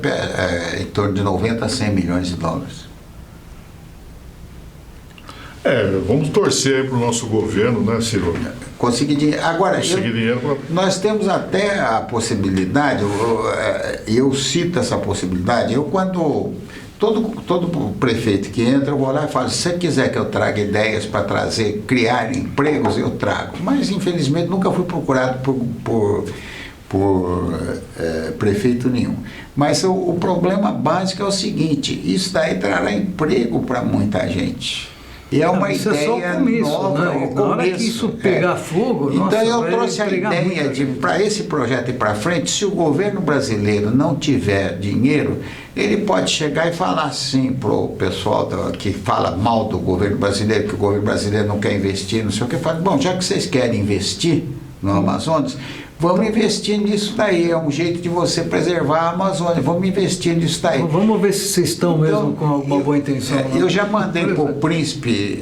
em torno de 90 a 100 milhões de dólares. Vamos torcer para o nosso governo, né, Ciro? Conseguir dinheiro. Agora, dinheiro nós temos até a possibilidade, eu cito essa possibilidade, quando todo prefeito que entra, eu vou lá e falo, se você quiser que eu traga ideias para criar empregos, eu trago. Mas, infelizmente, nunca fui procurado por prefeito nenhum. Mas o problema básico é o seguinte, isso daí trará emprego para muita gente. E é uma isso ideia é só o começo, nova, né? Na hora que isso pegar fogo, então nossa, eu trouxe a ideia de, para esse projeto ir para frente, se o governo brasileiro não tiver dinheiro, ele pode chegar e falar assim para o pessoal que fala mal do governo brasileiro, que o governo brasileiro não quer investir, não sei o que, fala, bom, já que vocês querem investir no Amazonas, vamos investir nisso daí, é um jeito de você preservar a Amazônia, vamos investir nisso daí. Vamos ver se vocês estão mesmo com alguma boa intenção. Eu já mandei para o príncipe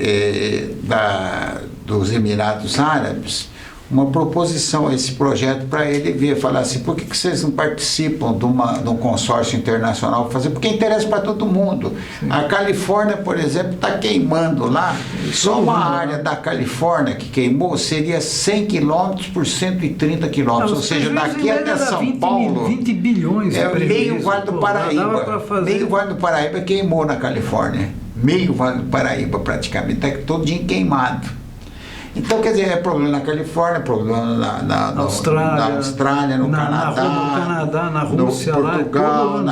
dos Emirados Árabes uma proposição a esse projeto para ele ver, falar assim, por que vocês não participam de um consórcio internacional para fazer? Porque interessa para todo mundo. Sim. A Califórnia, por exemplo, está queimando lá, só uma área da Califórnia que queimou seria 100 quilômetros por 130 quilômetros, ou seja, daqui até São Paulo, 20 bilhões de meio Vale do Paraíba, meio Vale do Paraíba queimou na Califórnia, meio Vale do Paraíba praticamente, está todinho queimado. Então, quer dizer, é problema na Califórnia, problema na Austrália, no Canadá, na Rússia, no Portugal,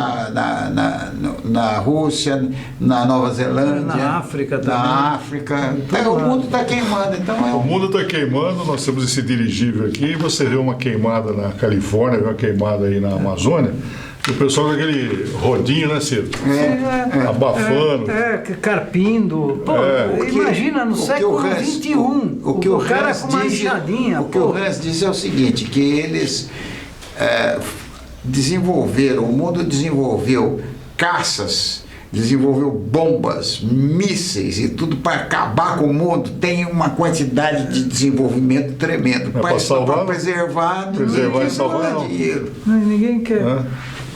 na Rússia, na Nova Zelândia, na África também. Na África. Então, o mundo está queimando. Então o mundo está queimando, nós temos esse dirigível aqui, você vê uma queimada na Califórnia, vê uma queimada aí na Amazônia. O pessoal com aquele rodinho, né, Ciro? Abafando. Carpindo. Pô, imagina no século XXI. O cara com uma enxadinha. O que o Hans diz é o seguinte, que eles o mundo desenvolveu caças, desenvolveu bombas, mísseis e tudo para acabar com o mundo. Tem uma quantidade de desenvolvimento tremendo. Para preservar e salvar dinheiro. Ninguém quer.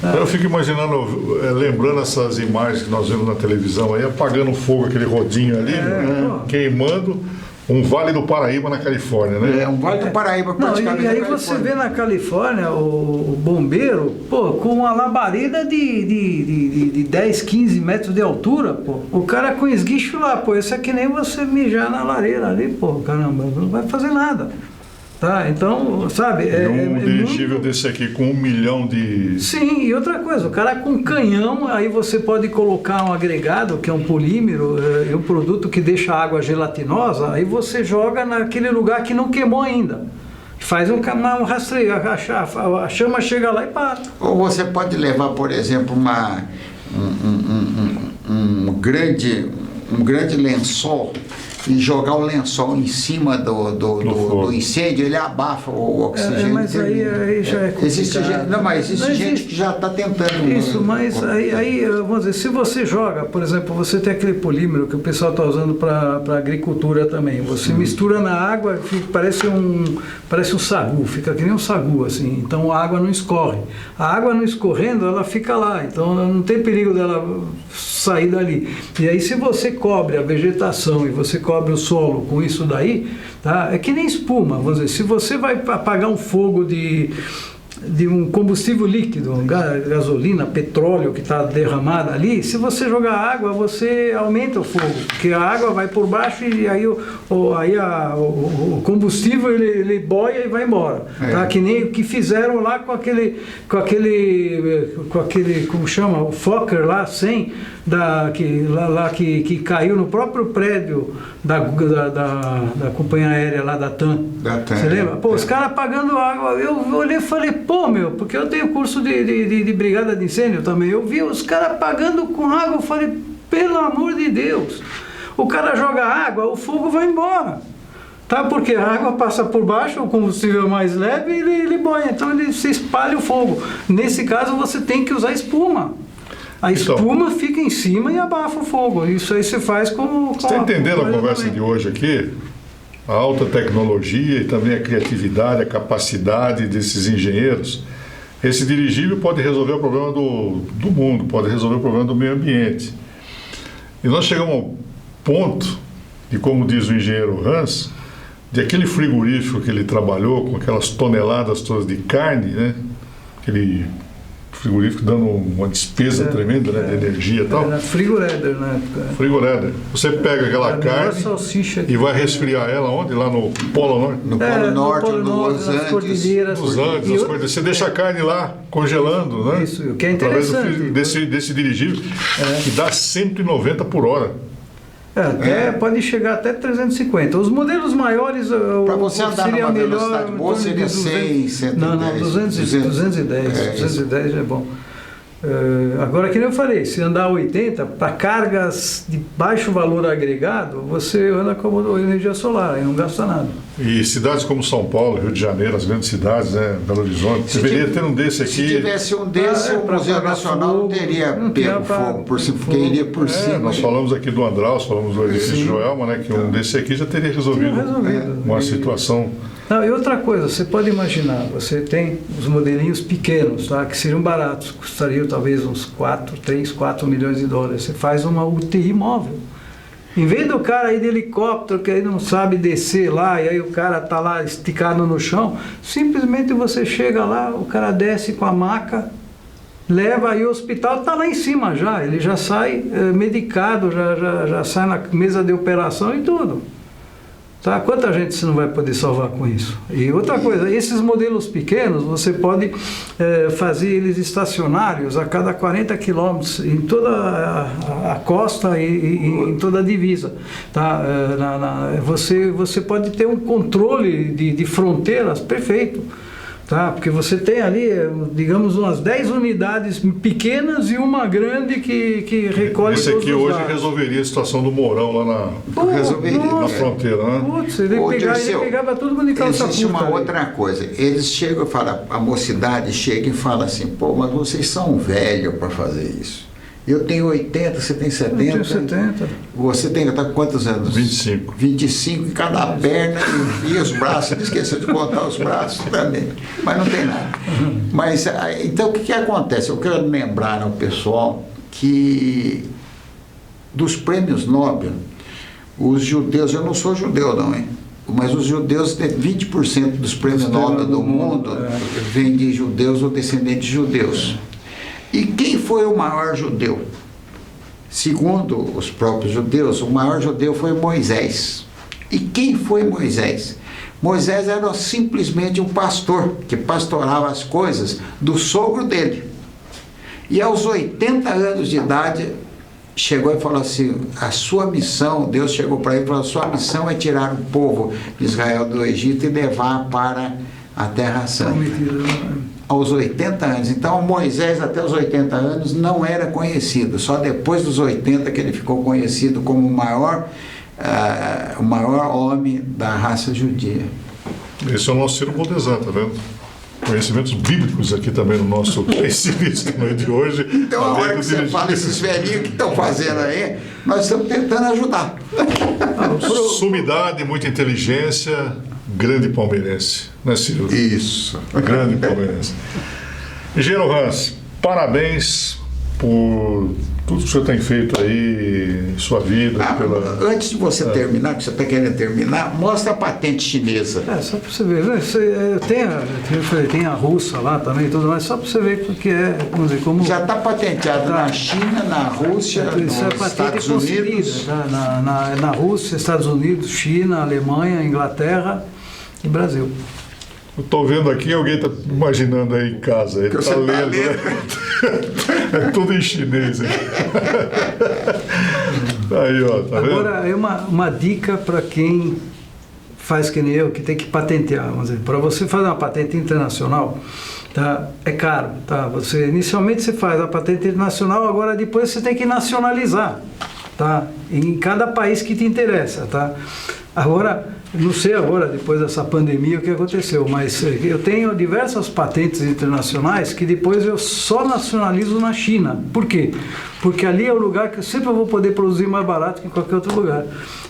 Eu fico imaginando, lembrando essas imagens que nós vemos na televisão aí, apagando fogo, aquele rodinho ali, queimando um Vale do Paraíba na Califórnia, né? Um Vale do Paraíba praticamente. E aí você vê na Califórnia o bombeiro, com uma labareda de 10, 15 metros de altura, o cara com esguicho lá, isso é que nem você mijar na lareira ali, caramba, não vai fazer nada. Tá, então, sabe... dirigível muito... desse aqui com 1 milhão de... Sim, e outra coisa, o cara com canhão, aí você pode colocar um agregado, que é um polímero, um produto que deixa a água gelatinosa, aí você joga naquele lugar que não queimou ainda. Faz um rastreio, a chama chega lá e para. Ou você pode levar, por exemplo, um grande lençol e jogar o lençol em cima do incêndio, ele abafa o oxigênio. Mas aí já é complicado. Existe gente que já está tentando. Isso, mas aí, vamos dizer, se você joga, por exemplo, você tem aquele polímero que o pessoal está usando para agricultura também. Você mistura na água, parece um sagu, fica que nem um sagu, assim. Então a água não escorre. A água não escorrendo, ela fica lá. Então não tem perigo dela sair dali. E aí se você cobre a vegetação e você cobre o solo com isso daí, tá? É que nem espuma, vamos dizer, se você vai apagar um fogo de um combustível líquido, gasolina, petróleo que está derramado ali, se você jogar água, você aumenta o fogo, porque a água vai por baixo e aí o combustível ele boia e vai embora. Tá? Que nem o que fizeram lá com aquele como chama, o Fokker lá, 100, que caiu no próprio prédio da companhia aérea lá da TAM. Você lembra? Os caras apagando água, eu olhei e falei, porque eu tenho curso de brigada de incêndio também, eu vi os caras apagando com água, eu falei, pelo amor de Deus, o cara joga água, o fogo vai embora. Tá? Porque a água passa por baixo, o combustível é mais leve e ele boia, então ele se espalha o fogo. Nesse caso você tem que usar espuma. A espuma fica em cima e abafa o fogo. Isso aí você faz com você está entendendo a conversa de hoje aqui? A alta tecnologia e também a criatividade, a capacidade desses engenheiros. Esse dirigível pode resolver o problema do mundo, pode resolver o problema do meio ambiente. E nós chegamos ao ponto, de como diz o engenheiro Hans, de aquele frigorífico que ele trabalhou, com aquelas toneladas todas de carne, né? Aquele frigorífico dando uma despesa tremenda, né, de energia e tal. Era frigoréder na época. Frigoréder. Você pega aquela carne e vai resfriar ela onde? Lá no Polo Norte? No Polo Norte, nos Andes. Nos Andes, você deixa a carne lá, congelando, né? Isso, o que é interessante. Desse dirigível, que dá 190 por hora. Pode chegar até 350. Os modelos maiores, para você andar numa velocidade boa, seria 100, 110. Não, 210 é bom. Agora, que nem eu falei, se andar 80, para cargas de baixo valor agregado, você anda com energia solar e não gasta nada. E cidades como São Paulo, Rio de Janeiro, as grandes cidades, né, Belo Horizonte, deveria ter um desse aqui. Se tivesse um desse, o Museu Nacional não teria pego fogo, porque iria por cima. Nós falamos aqui do Andraus, falamos do edifício Joelma, né, que um desse aqui já teria resolvido uma situação. Não, e outra coisa, você pode imaginar, você tem os modelinhos pequenos, tá, que seriam baratos, custariam talvez uns 3, 4 milhões de dólares. Você faz uma UTI móvel. Em vez do cara ir de helicóptero, que aí não sabe descer lá, e aí o cara tá lá esticado no chão, simplesmente você chega lá, o cara desce com a maca, leva aí o hospital, tá lá em cima já, ele já sai medicado, já sai na mesa de operação e tudo. Tá? Quanta gente você não vai poder salvar com isso? E outra coisa, esses modelos pequenos, você pode fazer eles estacionários a cada 40 quilômetros em toda a costa e em toda a divisa. Tá? Você pode ter um controle de fronteiras perfeito. Tá? Porque você tem ali, digamos, umas 10 unidades pequenas e uma grande que recolhe esse aqui todos os hoje dados. resolveria a situação do Mourão lá na fronteira, né? Putz, ele pegava todo mundo de calça curta. Existe uma outra coisa. Eles chegam e falam, a mocidade chega e fala assim, pô, mas vocês são velhos para fazer isso. Eu tenho 80, você tem 70. Eu tenho 70. Você tem quantos anos? 25. 25 em cada perna e os braços. Ele esqueceu de contar os braços também. Mas não tem nada. Mas, então, o que acontece? Eu quero lembrar ao pessoal que dos prêmios Nobel, os judeus, eu não sou judeu não, hein? Mas os judeus, 20% dos prêmios Nobel do mundo vêm de judeus ou descendentes de judeus. E quem foi o maior judeu? Segundo os próprios judeus, o maior judeu foi Moisés. E quem foi Moisés? Moisés era simplesmente um pastor que pastorava as coisas do sogro dele. E aos 80 anos de idade, chegou e falou assim, a sua missão, Deus chegou para ele e falou, a sua missão é tirar o povo de Israel do Egito e levar para a Terra Santa. Aos 80 anos. Então, Moisés, até os 80 anos, não era conhecido. Só depois dos 80 que ele ficou conhecido como o maior homem da raça judia. Esse é o nosso Ciro Boldezan, tá vendo? Conhecimentos bíblicos aqui também no nosso conhecimento de hoje. Então, agora que você fala, esses velhinhos que estão fazendo aí, nós estamos tentando ajudar. Sumidade, muita inteligência, grande palmeirense, né, Ciro? Isso. Grande palmeirense. Engenheiro Hans, parabéns por tudo que o senhor tem feito aí em sua vida. Antes de você terminar, que você está querendo terminar, mostra a patente chinesa. Só para você ver, né? Tem a russa lá também e tudo mais, só para você ver o que é, vamos dizer, como... Já está patenteado na China, na Rússia, nos Estados Unidos. Tá? Na Rússia, Estados Unidos, China, Alemanha, Inglaterra e Brasil. Eu estou vendo aqui, alguém está imaginando aí em casa, ele está lendo, né? É tudo em chinês. Aí, ó, tá vendo? Agora, é uma dica para quem faz que nem eu, que tem que patentear. Vamos dizer, para você fazer uma patente internacional, tá? É caro. Tá? Inicialmente você faz a patente internacional, agora depois você tem que nacionalizar. Tá? Em cada país que te interessa. Tá? Agora, não sei agora, depois dessa pandemia, o que aconteceu, mas eu tenho diversas patentes internacionais que depois eu só nacionalizo na China. Por quê? Porque ali é o lugar que eu sempre vou poder produzir mais barato que em qualquer outro lugar.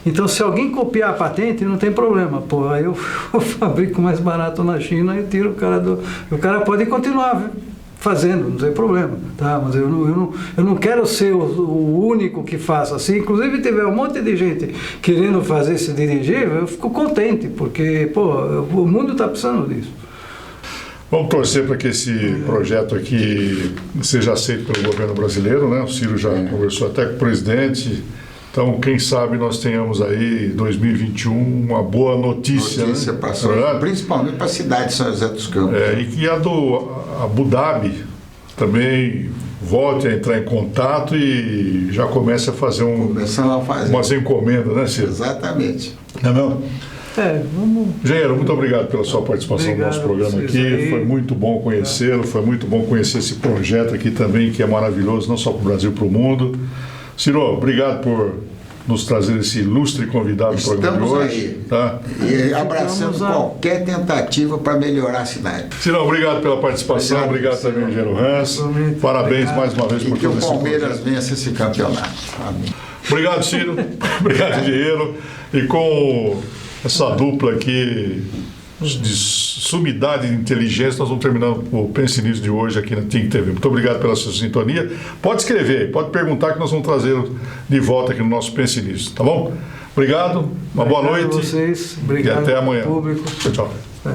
Então, se alguém copiar a patente, não tem problema. Pô, aí eu fabrico mais barato na China e tiro o cara do... O cara pode continuar fazendo, não tem problema, tá? Mas eu não quero ser o único que faça assim. Inclusive, tiver um monte de gente querendo fazer esse dirigível, eu fico contente, porque, pô, o mundo está precisando disso. Vamos torcer para que esse projeto aqui seja aceito pelo governo brasileiro, né? O Ciro já conversou até com o presidente. Então, quem sabe nós tenhamos aí, 2021, uma boa notícia, né? Principalmente para a cidade de São José dos Campos. E que a do Abu Dhabi também volte a entrar em contato e já comece a fazer umas encomendas, né, Ciro? Exatamente. Não é não? Vamos... Engenheiro, muito obrigado pela sua participação no nosso programa aqui. Aí. Foi muito bom conhecê-lo, foi muito bom conhecer esse projeto aqui também, que é maravilhoso, não só para o Brasil, para o mundo. Ciro, obrigado por nos trazer esse ilustre convidado no programa de hoje. Aí. Tá? E abraçando qualquer tentativa para melhorar a cidade. Ciro, obrigado pela participação, obrigado também, engenheiro Hans. Parabéns mais uma vez por que o todo esse Palmeiras projeto. vença esse campeonato. Amém. Obrigado, Ciro. Obrigado, engenheiro. E com essa dupla aqui de sumidade e inteligência, nós vamos terminando o Pense Nisso de hoje aqui na TIM TV. Muito obrigado pela sua sintonia. Pode escrever, pode perguntar que nós vamos trazê-lo de volta aqui no nosso Pense Nisso, tá bom? Obrigado, uma boa noite. Obrigado a vocês, obrigado e até amanhã. ao público. Tchau, tchau.